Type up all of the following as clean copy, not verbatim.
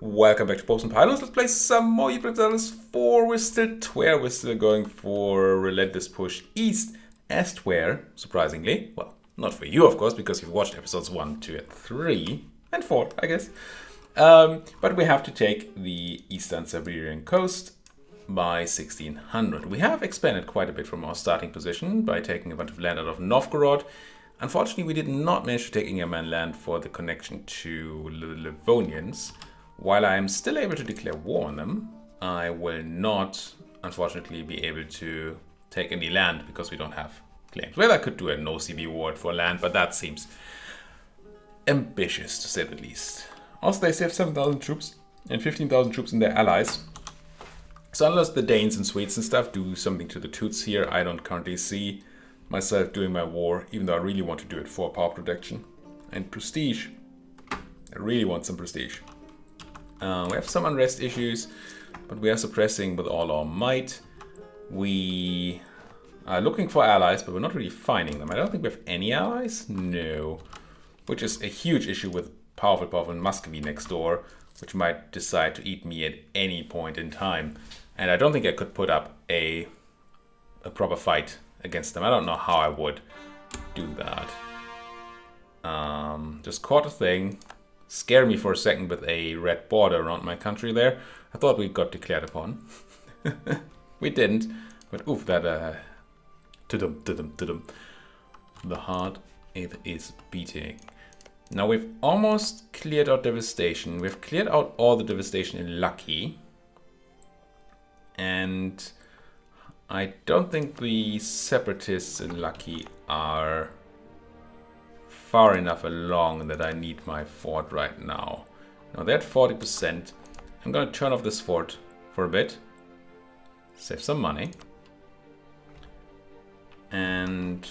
Welcome back to Post and Pylons. Let's play some more Europa Universalis 4. We're still Tver. We're still going for Relentless Push East as Tver, surprisingly. Well, not for you, of course, because you've watched episodes 1, 2, and 3, and 4, I guess. But we have to take the Eastern Siberian coast by 1600. We have expanded quite a bit from our starting position by taking a bunch of land out of Novgorod. Unfortunately, we did not manage to take Ingerman land for the connection to the Livonians. While I am still able to declare war on them, I will not, unfortunately, be able to take any land because we don't have claims. Well, I could do a no-CB war for land, but that seems ambitious, to say the least. Also, they still have 7,000 troops and 15,000 troops in their allies. So unless the Danes and Swedes and stuff do something to the Toots here, I don't currently see myself doing my war, even though I really want to do it for power protection and prestige. I really want some prestige. We have some unrest issues, but we are suppressing with all our might. We are looking for allies, but we're not really finding them. I don't think we have any allies. No. Which is a huge issue with powerful Muscovy next door, which might decide to eat me at any point in time. And I don't think I could put up a proper fight against them. I don't know how I would do that. Just caught a thing. Scared me for a second with a red border around my country there. I thought we got declared upon. We didn't. But oof, that to-dum. The heart, it is beating. Now we've almost cleared out devastation. We've cleared out all the devastation in Lucky. And I don't think the separatists in Lucky are far enough along that I need my fort right now. Now they're at 40%. I'm going to turn off this fort for a bit. Save some money. And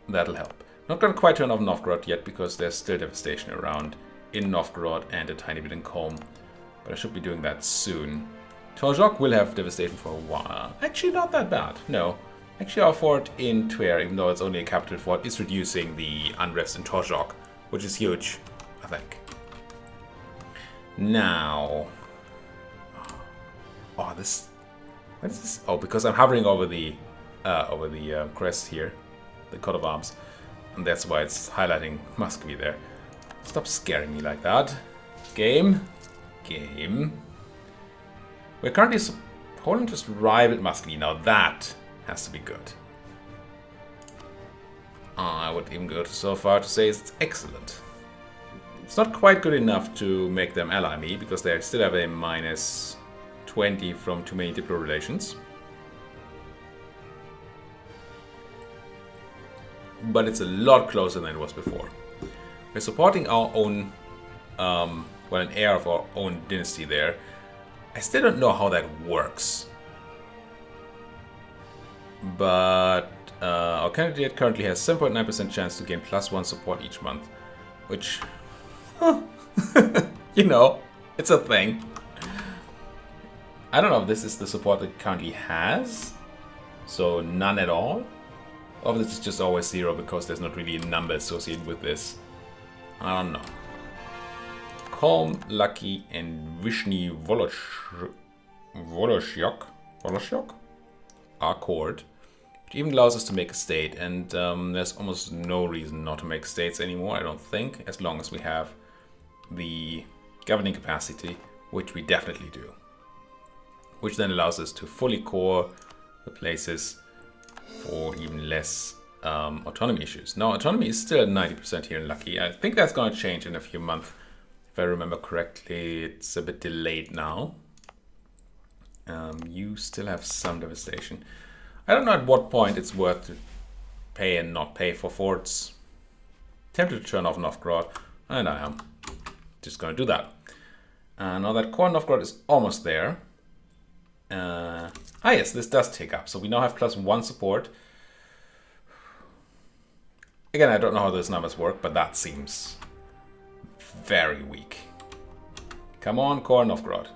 that'll help. Not going to quite turn off Novgorod yet because there's still devastation around in Novgorod and a tiny bit in Kholm. But I should be doing that soon. Torzhok will have devastation for a while. Actually not that bad, no. Actually, our fort in Tver, even though it's only a capital fort, is reducing the unrest in Torzhok, which is huge, I think. Now, what is this? Oh, because I'm hovering over the crest here, the coat of arms, and that's why it's highlighting Muscovy there. Stop scaring me like that. Game. We're currently Poland just rivaled Muscovy. Now that has to be good. I would even go so far to say it's excellent. It's not quite good enough to make them ally me, because they still have a minus 20 from too many diplo relations. But it's a lot closer than it was before. We're supporting our own, well, an heir of our own dynasty there. I still don't know how that works. But our candidate currently has 7.9% chance to gain +1 support each month. Which, you know, it's a thing. I don't know if this is the support it currently has. So none at all. Or if this is just always 0 because there's not really a number associated with this. I don't know. Kholm, Lucky, and Vishny Voloshyok are court, which even allows us to make a state, and there's almost no reason not to make states anymore, I don't think, as long as we have the governing capacity, which we definitely do. Which then allows us to fully core the places for even less autonomy issues. Now, autonomy is still at 90% here in Lucky. I think that's going to change in a few months. If I remember correctly, it's a bit delayed now. You still have some devastation. I don't know at what point it's worth to pay and not pay for forts. Tempted to turn off Novgorod, and I am just going to do that. Now that core Novgorod is almost there. Yes, this does take up. So we now have +1 support. Again, I don't know how those numbers work, but that seems very weak. Come on, core Novgorod.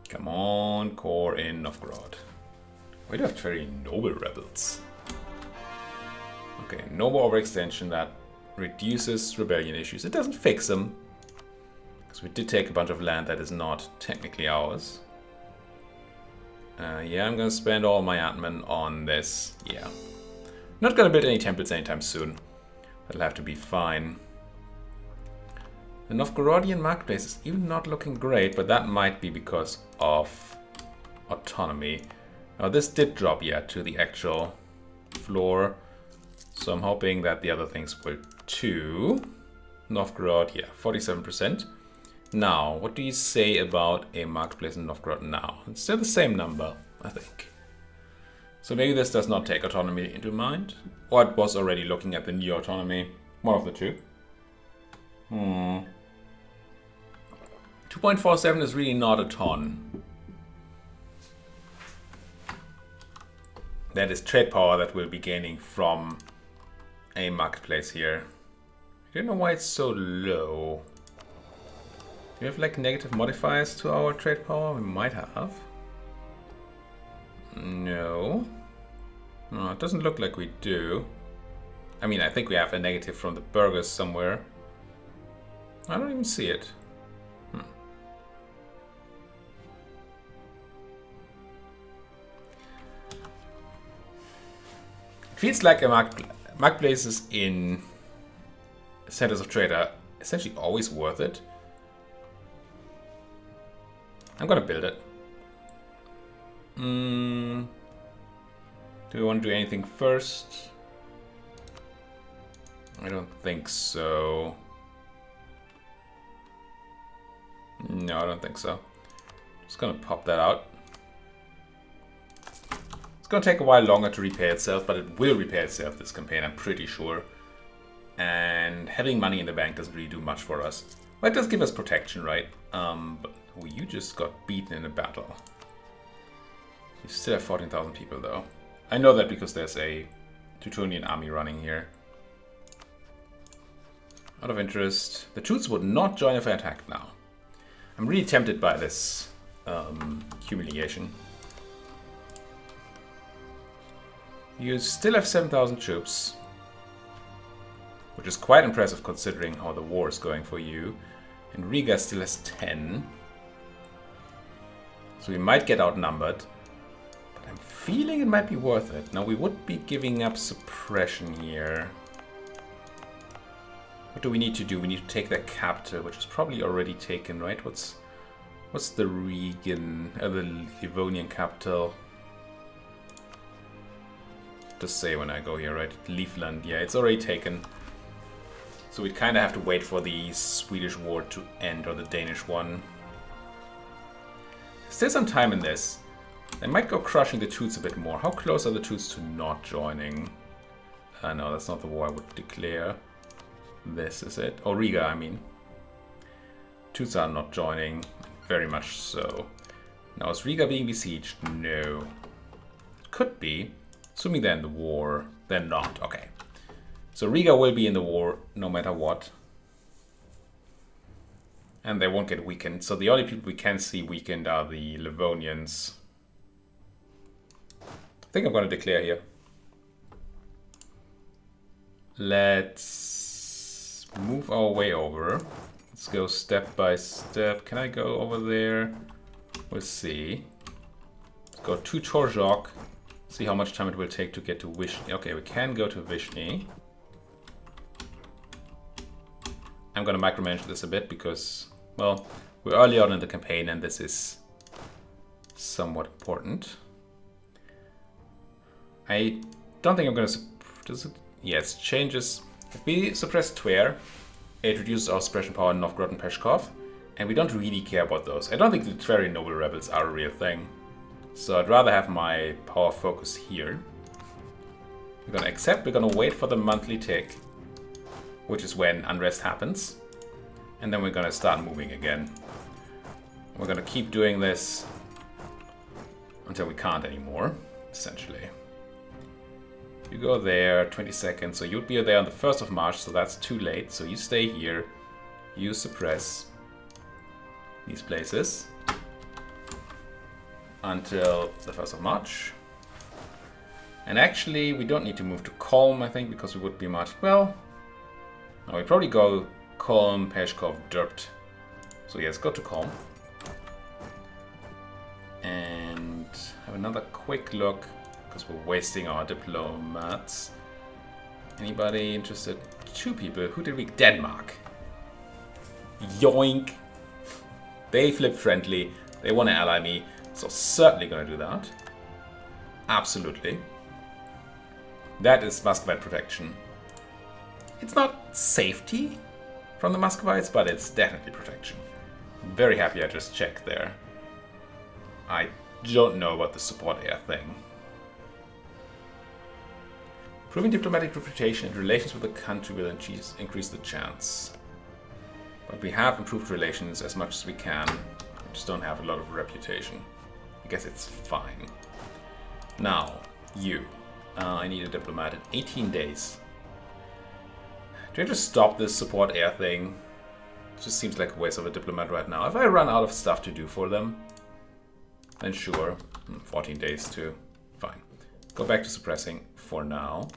Come on, core in Novgorod. We do have very noble rebels. Okay, noble overextension, that reduces rebellion issues. It doesn't fix them. Because we did take a bunch of land that is not technically ours. Yeah, I'm gonna spend all my admin on this. Yeah. Not gonna build any temples anytime soon. That'll have to be fine. The Novgorodian marketplace is even not looking great, but that might be because of autonomy. Now this did drop yet to the actual floor, so I'm hoping that the other things will too. Novgorod, yeah, 47%. Now, what do you say about a marketplace in Novgorod now? It's still the same number, I think. So maybe this does not take autonomy into mind, or it was already looking at the new autonomy. One of the two. 2.47 is really not a ton. That is trade power that we'll be gaining from a marketplace here. I don't know why it's so low. Do we have like negative modifiers to our trade power? We might have. No. No, it doesn't look like we do. I mean, I think we have a negative from the burghers somewhere. I don't even see it. It feels like a marketplaces in centers of trade are essentially always worth it. I'm gonna build it. Do we want to do anything first? I don't think so. No, I don't think so. Just gonna pop that out. It's gonna take a while longer to repair itself, but it will repair itself this campaign, I'm pretty sure. And having money in the bank doesn't really do much for us. Well, it does give us protection, right? But you just got beaten in a battle. You still have 14,000 people, though. I know that because there's a Teutonian army running here. Out of interest, the troops would not join if I attacked now. I'm really tempted by this humiliation. You still have 7,000 troops, which is quite impressive considering how the war is going for you. And Riga still has 10. So we might get outnumbered. But I'm feeling it might be worth it. Now we would be giving up suppression here. What do we need to do? We need to take their capital, which is probably already taken, right? What's the the Livonian capital? Just say when I go here, right? Livland, yeah, it's already taken. So we kind of have to wait for the Swedish war to end, or the Danish one. Still some time in this. I might go crushing the Teuts a bit more. How close are the Teuts to not joining? No, that's not the war I would declare. This is it. Oh, Riga, I mean. Teuts are not joining. Very much so. Now, is Riga being besieged? No. It could be. Assuming they're in the war. They're not. Okay. So Riga will be in the war no matter what. And they won't get weakened. So the only people we can see weakened are the Livonians. I think I'm going to declare here. Let's move our way over. Let's go step by step. Can I go over there? We'll see. Let's go to Torzhok. See how much time it will take to get to Vishny. Okay, we can go to Vishny. I'm gonna micromanage this a bit because, well, we're early on in the campaign and this is somewhat important. I don't think I'm gonna... Does it? Yes, changes. If we suppress Tver, it reduces our suppression power in Novgorod and Peshkov, and we don't really care about those. I don't think the Tverian noble rebels are a real thing. So I'd rather have my power focus here. We're gonna accept, we're gonna wait for the monthly tick, which is when unrest happens. And then we're gonna start moving again. We're gonna keep doing this until we can't anymore, essentially. You go there, 20 seconds, so you'd be there on the 1st of March, so that's too late. So you stay here, you suppress these places until the 1st of March. And actually, we don't need to move to Kolm, I think, because we would be marching. Well, no, we'd probably go Kolm, Peshkov, Derpt. So yes, go to calm. And have another quick look, because we're wasting our diplomats. Anybody interested? 2 people. Who did we? Denmark. Yoink. They flip friendly. They want to ally me. So certainly going to do that. Absolutely. That is Muscovite protection. It's not safety from the Muscovites, but it's definitely protection. Very happy I just checked there. I don't know about the support air thing. Improving diplomatic reputation and relations with the country will increase the chance. But we have improved relations as much as we can. We just don't have a lot of reputation. I guess it's fine. Now, you. I need a diplomat in 18 days. Do I just stop this support air thing? It just seems like a waste of a diplomat right now. If I run out of stuff to do for them, then sure. 14 days too. Fine. Go back to suppressing for now.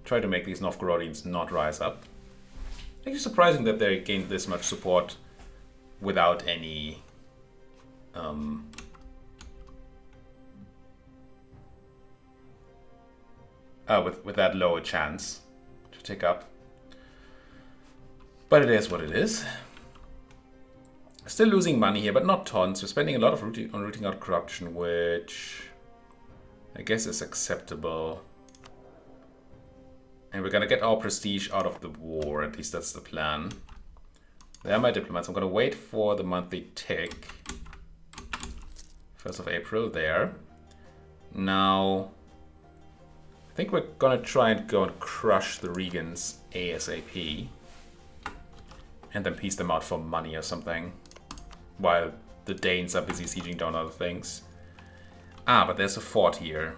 Try to make these Novgorodians not rise up. Actually surprising that they gained this much support without any with that low a chance to take up. But it is what it is. Still losing money here, but not tons. We're spending a lot of on rooting out corruption, which I guess is acceptable. And we're gonna get our prestige out of the war, at least that's the plan. There are my diplomats. I'm gonna wait for the monthly tick. 1st of April, there. Now, I think we're gonna try and go and crush the Regans ASAP. And then piece them out for money or something. While the Danes are busy sieging down other things. Ah, but there's a fort here.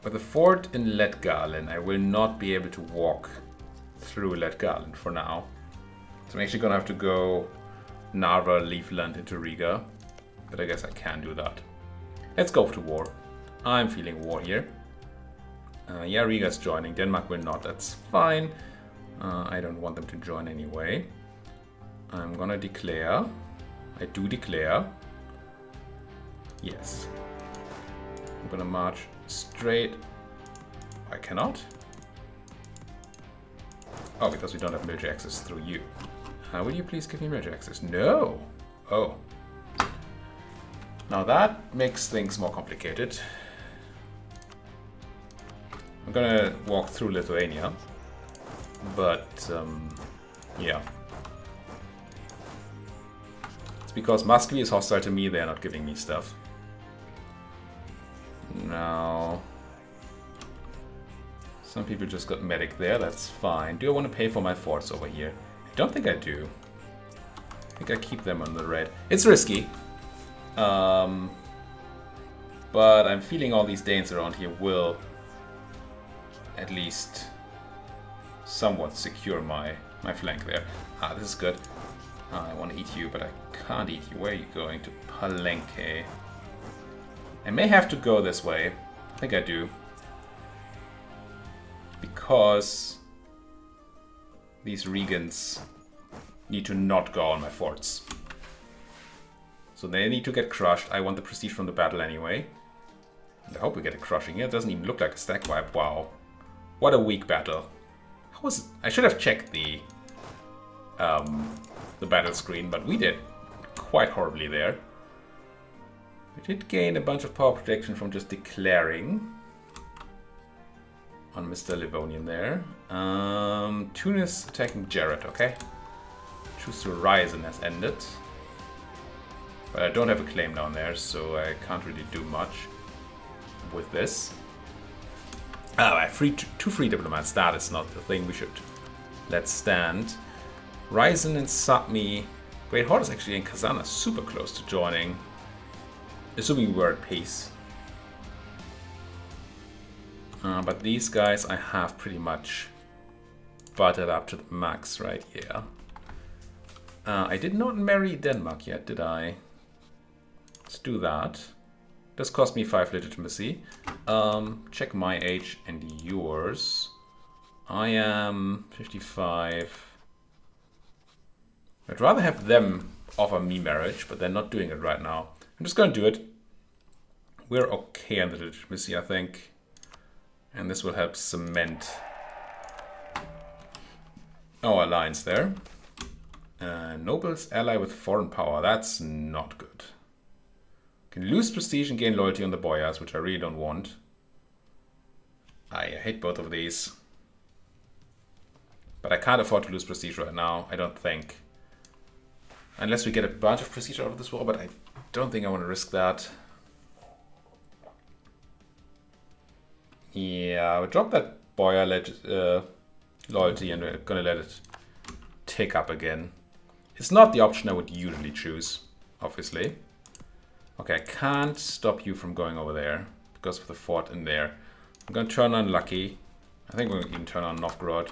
With the fort in Letgalen, I will not be able to walk through Letgalen for now. So I'm actually gonna have to go Narva, Livland into Riga. But I guess I can do that. Let's go to war. I'm feeling war here. Yeah, Riga's joining. Denmark will not. That's fine. I don't want them to join anyway. I'm gonna declare. I do declare. Yes. I'm gonna march straight. I cannot. Oh, because we don't have military access through you. Will you please give me military access? No. Oh. Now that makes things more complicated. I'm gonna walk through Lithuania. But, yeah. It's because Muscovy is hostile to me, they're not giving me stuff. Now, some people just got medic there, that's fine. Do I want to pay for my forts over here? I don't think I do. I think I keep them on the red. It's risky. But I'm feeling all these Danes around here will at least somewhat secure my flank there. Ah, this is good. I want to eat you, but I can't eat you. Where are you going? To Palenque. I may have to go this way. I think I do. Because these Regans need to not go on my forts. So they need to get crushed. I want the prestige from the battle anyway. And I hope we get a crushing here. It doesn't even look like a stack wipe. Wow. What a weak battle. How was it? I should have checked the battle screen, but we did quite horribly there. We did gain a bunch of power protection from just declaring on Mr. Livonian there. Tunis attacking Jared, okay. Choose to Horizon has ended. But I don't have a claim down there, so I can't really do much with this. Oh, I have two free diplomats. That is not the thing we should let stand. Ryzen and Sapmi. Great Horde is actually in Kazan, super close to joining. Assuming we're at peace. But these guys I have pretty much buttered up to the max right here. I did not marry Denmark yet, did I? Let's do that. This cost me 5 legitimacy. Check my age and yours. I am 55. I'd rather have them offer me marriage, but they're not doing it right now. I'm just going to do it. We're okay on the legitimacy, I think. And this will help cement our alliance there. Nobles ally with foreign power. That's not good. Can lose prestige and gain loyalty on the boyars, which I really don't want. I hate both of these. But I can't afford to lose prestige right now, I don't think. Unless we get a bunch of prestige out of this war, but I don't think I want to risk that. Yeah, we'll drop that boyar loyalty and we're gonna let it tick up again. It's not the option I would usually choose, obviously. Okay, I can't stop you from going over there because of the fort in there. I'm gonna turn on Lucky. I think we're gonna even turn on Novgorod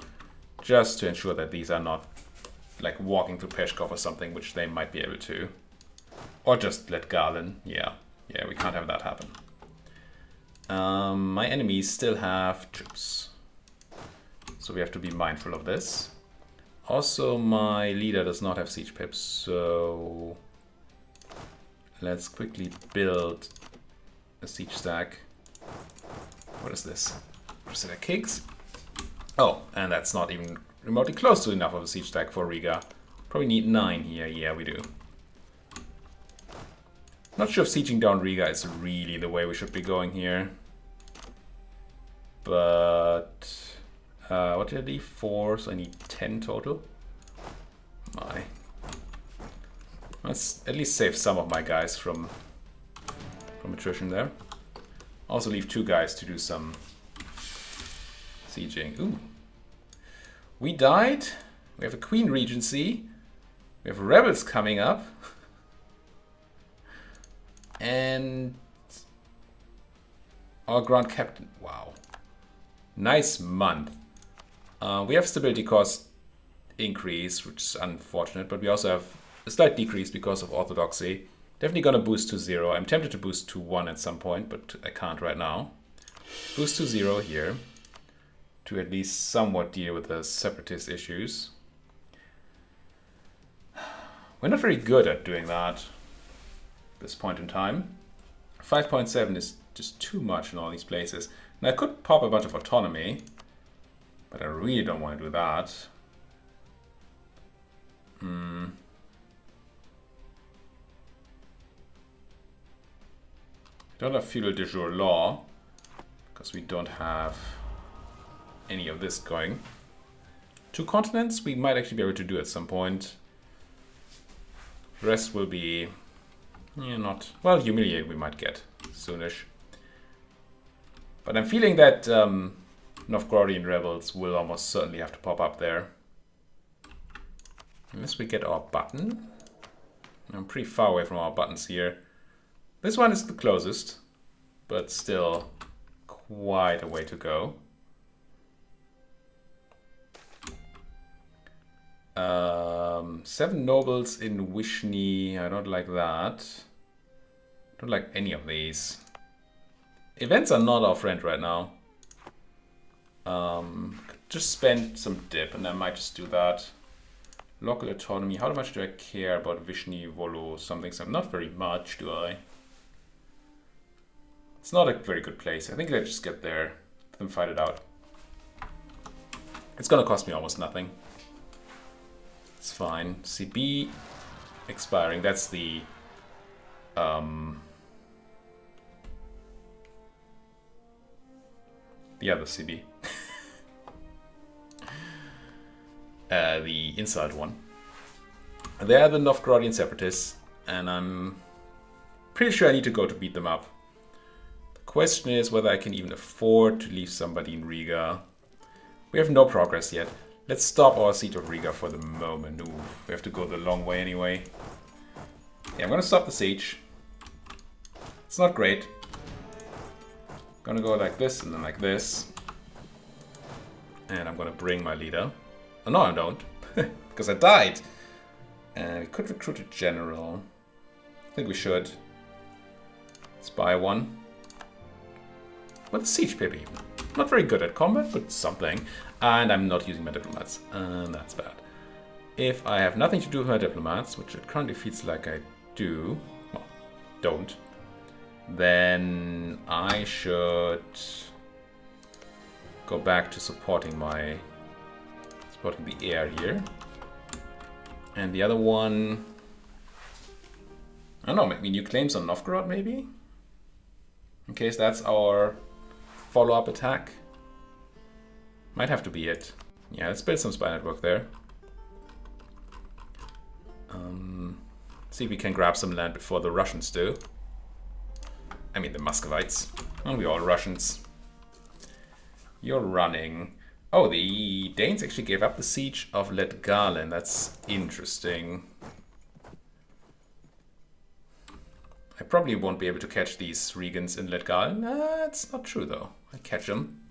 just to ensure that these are not like walking through Peshkov or something, which they might be able to. Or just let Garlin. Yeah, we can't have that happen. My enemies still have troops, so we have to be mindful of this. Also, my leader does not have siege pips, so let's quickly build a siege stack. What is this? Crusader Kings? Oh, and that's not even remotely close to enough of a siege stack for Riga. Probably need 9 here. Yeah, we do. Not sure if sieging down Riga is really the way we should be going here. But what did I leave? 4, so I need 10 total. My. Let's at least save some of my guys from attrition there. Also leave 2 guys to do some sieging. Ooh. We died. We have a Queen Regency. We have rebels coming up. And our Grand Captain. Wow. Nice month. We have stability cost increase, which is unfortunate, but we also have a slight decrease because of orthodoxy. Definitely gonna boost to 0. I'm tempted to boost to 1 at some point, but I can't right now. Boost to 0 here to at least somewhat deal with the separatist issues. We're not very good at doing that at this point in time. 5.7 is just too much in all these places. And I could pop a bunch of autonomy, but I really don't want to do that. Don't have feudal de jure law, because we don't have any of this going. 2 continents we might actually be able to do at some point. The rest will be, not, well, humiliate we might get soonish. But I'm feeling that Novgorodian rebels will almost certainly have to pop up there. Unless we get our button. I'm pretty far away from our buttons here. This one is the closest, but still quite a way to go. 7 nobles in Vyshny. I don't like that. Don't like any of these. Events are not our friend right now. Just spend some dip and I might just do that. Local autonomy. How much do I care about Vyshny, Volo, something? Not very much, do I? It's not a very good place. I think let's just get there. Let them fight it out. It's gonna cost me almost nothing. It's fine. CB expiring. That's the other CB. The inside one. They are the Novgorodian separatists, and I'm pretty sure I need to go to beat them up. The question is whether I can even afford to leave somebody in Riga. We have no progress yet. Let's stop our siege of Riga for the moment. Ooh, we have to go the long way anyway. Yeah, I'm gonna stop the siege. It's not great. Gonna go like this and then like this. And I'm gonna bring my leader. Oh, no, I don't. Because I died. And we could recruit a general. I think we should. Let's buy one. With a siege pip even. Not very good at combat, but something. And I'm not using my diplomats, and that's bad. If I have nothing to do with my diplomats, which it currently feels like I do, well, don't, then I should go back to supporting the air here. And the other one, I don't know, maybe new claims on Novgorod, maybe? In case that's our follow-up attack. Might have to be it. Yeah, let's build some spy network there. See if we can grab some land before the Russians do. I mean the Muscovites. Aren't we all Russians? You're running. Oh, the Danes actually gave up the siege of Letgalen. That's interesting. I probably won't be able to catch these Regans in Letgalen. That's not true though. I catch them.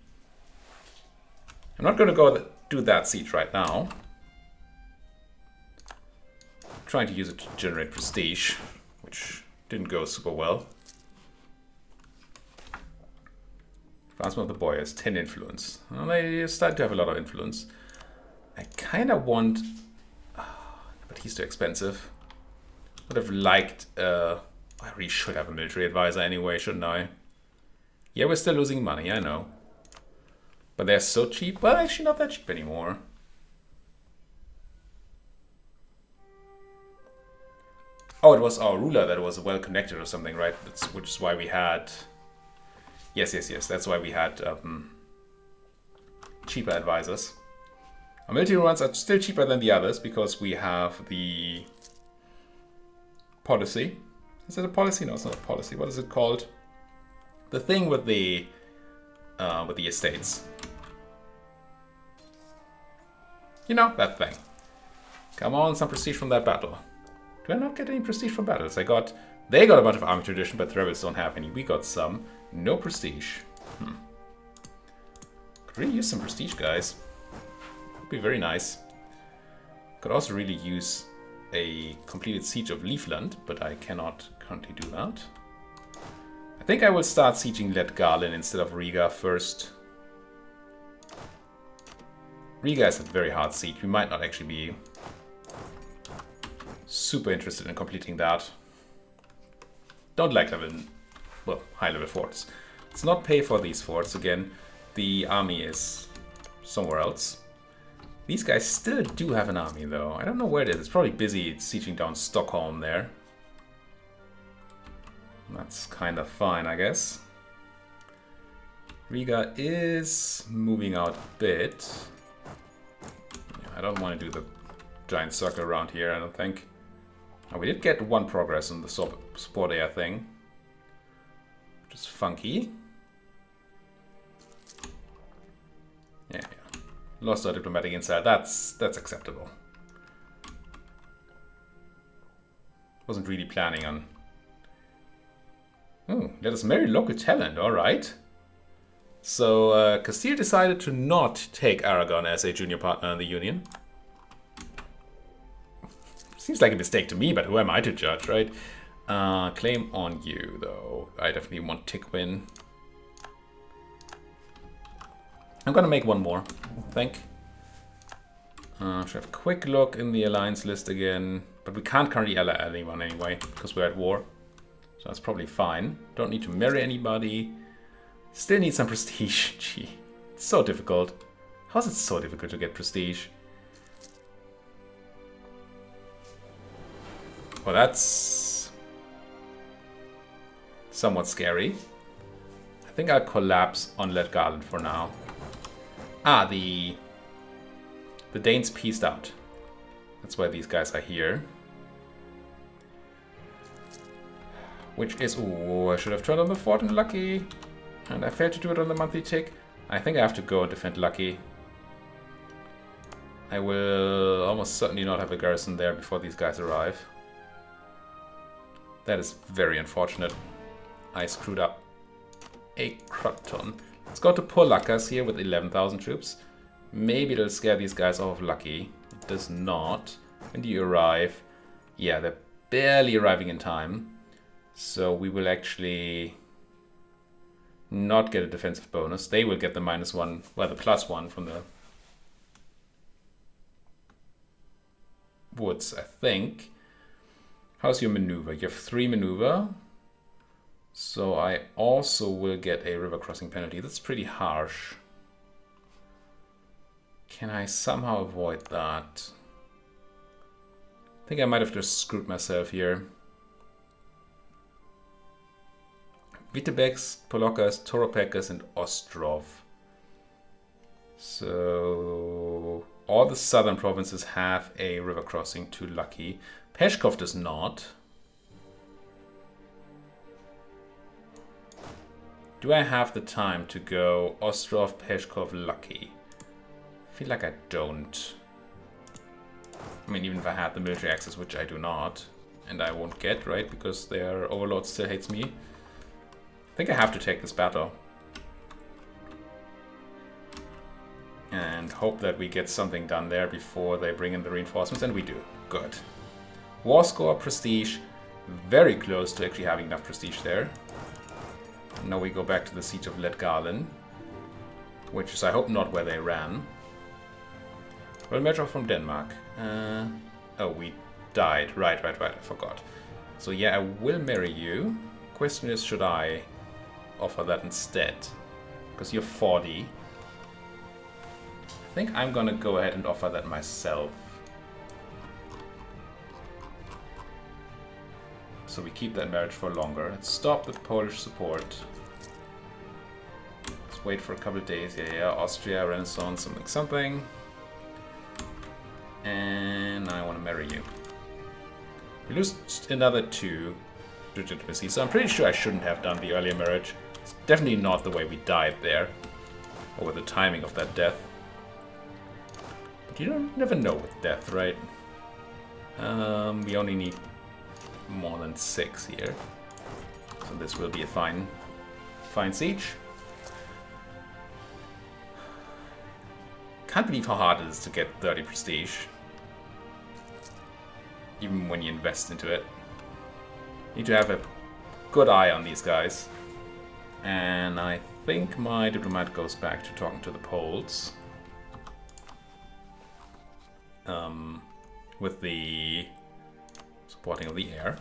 I'm not going to go do that siege right now. I'm trying to use it to generate prestige, which didn't go super well. Advancement of the boy has 10 influence. Well, they start to have a lot of influence. I kind of want... but he's too expensive. Would have liked... I really should have a military advisor anyway, shouldn't I? Yeah, we're still losing money, I know. But they're so cheap. Well, actually not that cheap anymore. Oh, it was our ruler that was well connected or something, right? Which is why we had... Yes. That's why we had cheaper advisors. Our military ones are still cheaper than the others because we have the policy. Is it a policy? No, it's not a policy. What is it called? The thing with the estates. You know, that thing. Come on, some prestige from that battle. Do I not get any prestige from battles? They got a bunch of army tradition, but the rebels don't have any. We got some. No prestige. Could really use some prestige, guys. Would be very nice. Could also really use a completed siege of Livland, but I cannot currently do that. I think I will start sieging Letgalen instead of Riga first. Riga is a very hard siege. We might not actually be super interested in completing that. Don't like high level forts. Let's not pay for these forts again. The army is somewhere else. These guys still do have an army though. I don't know where it is. It's probably busy sieging down Stockholm there. That's kind of fine, I guess. Riga is moving out a bit. I don't want to do the giant circle around here, I don't think. Oh, we did get one progress on the support air thing. Which is funky. Yeah. Lost our diplomatic insight. That's acceptable. Wasn't really planning on... Oh, let us marry local talent, alright. So, Castile decided to not take Aragon as a junior partner in the Union. Seems like a mistake to me, but who am I to judge, right? Claim on you, though. I definitely want Tickwin. I'm gonna make one more, I think. Should have a quick look in the alliance list again. But we can't currently ally anyone anyway, because we're at war. So that's probably fine. Don't need to marry anybody. Still need some prestige. Gee, it's so difficult. How is it so difficult to get prestige? Well, that's somewhat scary. I think I'll collapse on Letgalen for now. Ah, the Danes pieced out. That's why these guys are here. Which is... Oh, I should have turned on the fort in Lucky. And I failed to do it on the monthly tick. I think I have to go and defend Lucky. I will almost certainly not have a garrison there before these guys arrive. That is very unfortunate. I screwed up a crap ton. Let's go to Polakas here with 11,000 troops. Maybe it'll scare these guys off of Lucky. It does not. When do you arrive? Yeah, they're barely arriving in time. So we will actually not get a defensive bonus. They will get the -1, well, the +1 from the woods, I think. How's your maneuver? You have 3 maneuver. So I also will get a river crossing penalty. That's pretty harsh. Can I somehow avoid that? I think I might have just screwed myself here. Vitebsk, Polokas, Toropekas, and Ostrov. So all the southern provinces have a river crossing to Lucky. Peshkov does not. Do I have the time to go Ostrov, Peshkov, Lucky? I feel like I don't. I mean, even if I had the military access, which I do not, and I won't get, right, because their overlord still hates me. I think I have to take this battle. And hope that we get something done there before they bring in the reinforcements, and we do. Good. War score, prestige, very close to actually having enough prestige there. And now we go back to the siege of Letgarden, which is, I hope, not where they ran. Well, Major from Denmark. Oh, we died. Right, I forgot. So yeah, I will marry you. Question is, should I offer that instead? Because you're 40. I think I'm gonna go ahead and offer that myself. So we keep that marriage for longer. Let's stop the Polish support. Let's wait for a couple of days. Yeah, Austria, Renaissance, something. And I want to marry you. We lose another 2 legitimacy, so I'm pretty sure I shouldn't have done the earlier marriage. It's definitely not the way we died there, or with the timing of that death. But you never know with death, right? We only need more than 6 here, so this will be a fine siege. Can't believe how hard it is to get 30 prestige, even when you invest into it. Need to have a good eye on these guys. And I think my diplomat goes back to talking to the Poles. With the supporting of the air.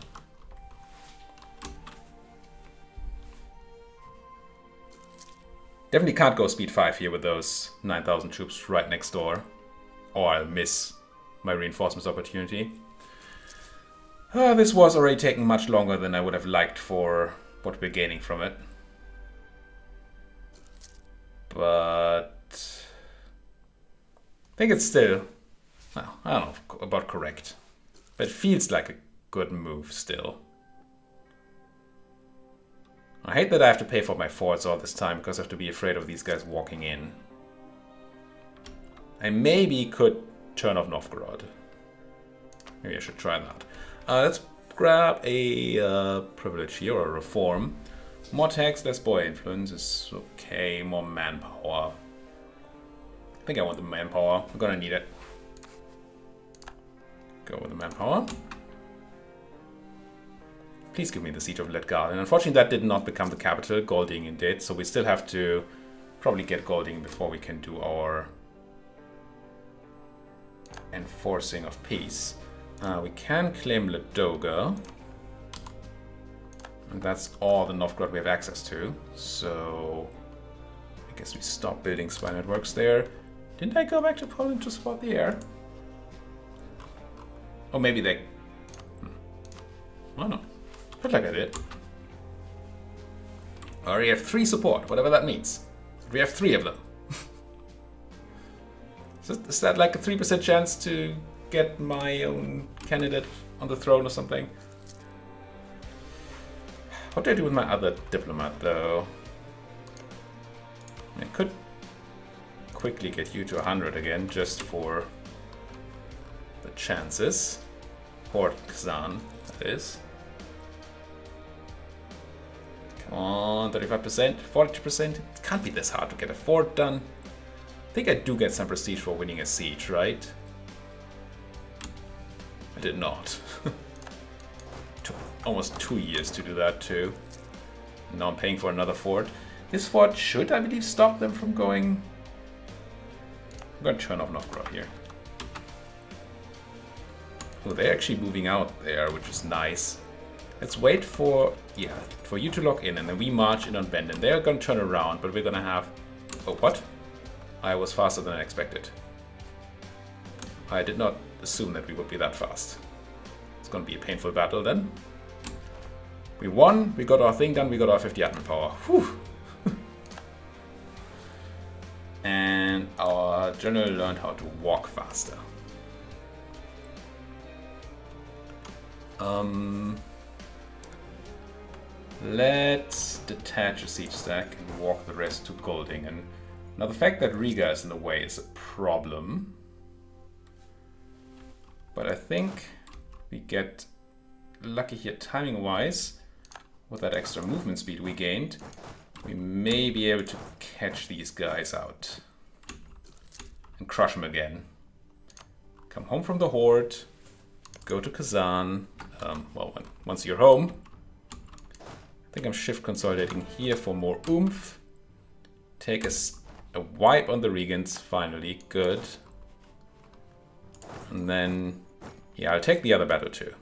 Definitely can't go speed 5 here with those 9,000 troops right next door, or I'll miss my reinforcements opportunity. This was already taking much longer than I would have liked for what we're gaining from it. But I think it's still, well, I don't know about correct, but it feels like a good move still. I hate that I have to pay for my forts all this time because I have to be afraid of these guys walking in. I maybe could turn off Novgorod. Maybe I should try that. Let's grab a privilege here, or a reform. More tax, less boy influence is okay. More manpower. I think I want the manpower. I'm gonna need it. Go with the manpower. Please give me the siege of Letgarden. And unfortunately, that did not become the capital. Goldingen did, so we still have to probably get Goldingen before we can do our enforcing of peace. We can claim Ladoga. And that's all the Novgorod we have access to. So I guess we stop building spy networks there. Didn't I go back to Poland to support the air? Or maybe they... I don't know. Felt like I did. Or we have 3 support, whatever that means. We have 3 of them. Is that like a 3% chance to get my own candidate on the throne or something? What do I do with my other diplomat, though? I could quickly get you to 100 again, just for the chances. Port Kazan, that is. Come on, 35%, 40%. It can't be this hard to get a fort done. I think I do get some prestige for winning a siege, right? I did not. Took almost 2 years to do that too. Now I'm paying for another fort. This fort should, I believe, stop them from going... I'm gonna turn off Novgorod here. Oh, they're actually moving out there, which is nice. Let's wait for you to lock in, and then we march in on Benden. They're gonna turn around, but we're gonna have... Oh, what? I was faster than I expected. I did not assume that we would be that fast. It's gonna be a painful battle then. We won, we got our thing done, we got our 50 admin power. Whew. And our general learned how to walk faster. Let's detach a siege stack and walk the rest to Goldingen. Now the fact that Riga is in the way is a problem. But I think we get lucky here timing wise. With that extra movement speed we gained, we may be able to catch these guys out. And crush them again. Come home from the Horde. Go to Kazan. Once you're home. I think I'm shift consolidating here for more oomph. Take a wipe on the Regents, finally. Good. And then, yeah, I'll take the other battle too.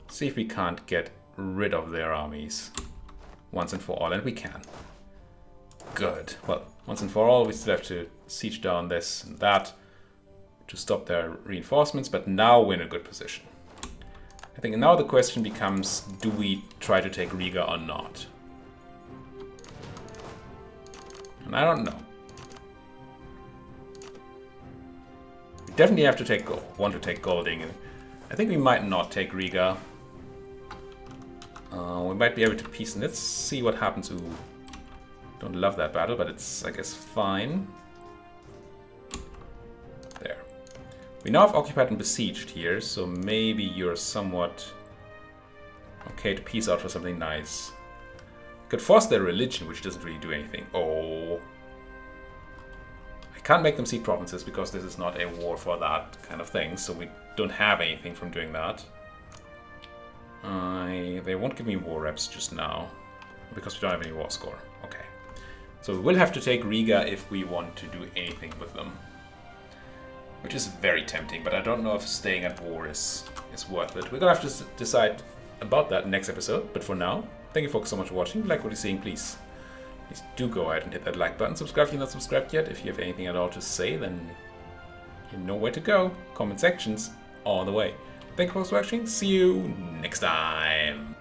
See if we can't get rid of their armies once and for all, and we can. Good. Well, once and for all, we still have to siege down this and that to stop their reinforcements, but now we're in a good position. I think now the question becomes, do we try to take Riga or not? And I don't know. We definitely have to want to take Goldingen. I think we might not take Riga. We might be able to piece. Let's see what happens. Ooh, don't love that battle, but it's, I guess, fine. There. We now have occupied and besieged here, so maybe you're somewhat okay to piece out for something nice. Could force their religion, which doesn't really do anything. Oh. I can't make them cede provinces because this is not a war for that kind of thing, so we don't have anything from doing that. They won't give me war reps just now because we don't have any war score. Okay. So we will have to take Riga if we want to do anything with them. Which is very tempting, but I don't know if staying at war is worth it. We're gonna have to decide about that next episode, but for now, thank you folks so much for watching. If you like what you're seeing, please do go ahead and hit that like button. Subscribe if you're not subscribed yet. If you have anything at all to say, then you know where to go. Comment sections all the way. Thank you for watching. See you next time.